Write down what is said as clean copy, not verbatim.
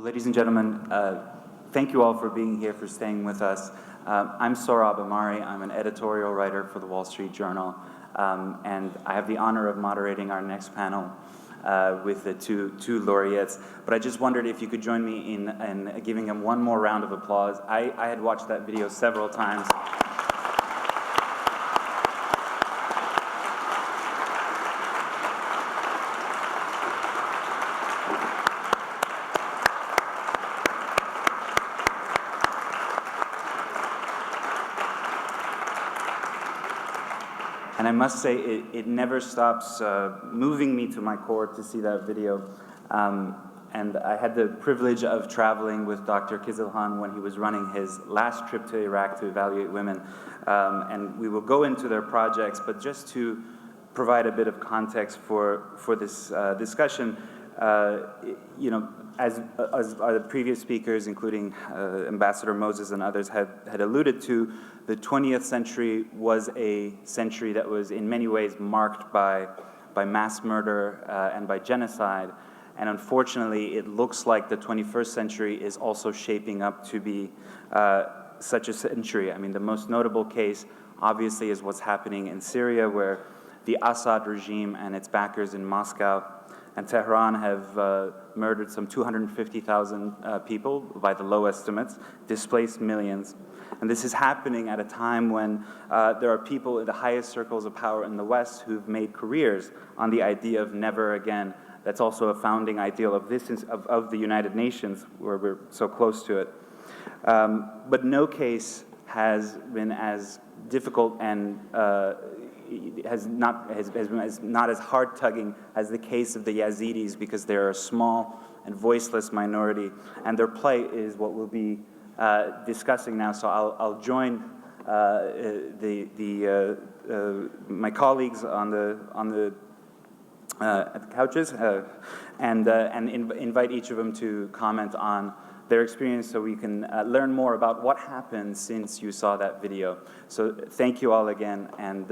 Well, ladies and gentlemen, thank you all for being here, for staying with us. I'm Sohrab Ahmari. I'm an editorial writer for the Wall Street Journal, and I have the honor of moderating our next panel with the two laureates. But I just wondered if you could join me in giving them one more round of applause. I had watched that video several times. And I must say, it never stops moving me to my core to see that video. And I had the privilege of traveling with Dr. Kizilhan when he was running his last trip to Iraq to evaluate women. And we will go into their projects, but just to provide a bit of context for this discussion, you know, as the previous speakers, including Ambassador Moses and others, had alluded to, the 20th century was a century that was in many ways marked by mass murder and by genocide. And unfortunately, it looks like the 21st century is also shaping up to be such a century. I mean, the most notable case, obviously, is what's happening in Syria, where the Assad regime and its backers in Moscow and Tehran have murdered some 250,000 people by the low estimates, displaced millions. And this is happening at a time when there are people in the highest circles of power in the West who've made careers on the idea of never again. That's also a founding ideal of the United Nations, where we're so close to it. But no case has been as difficult and has not as hard-tugging as the case of the Yazidis, because they're a small and voiceless minority, and their plight is what we'll be discussing now. So I'll join my colleagues at the couches and invite each of them to comment on their experience, so we can learn more about what happened since you saw that video. So thank you all again, and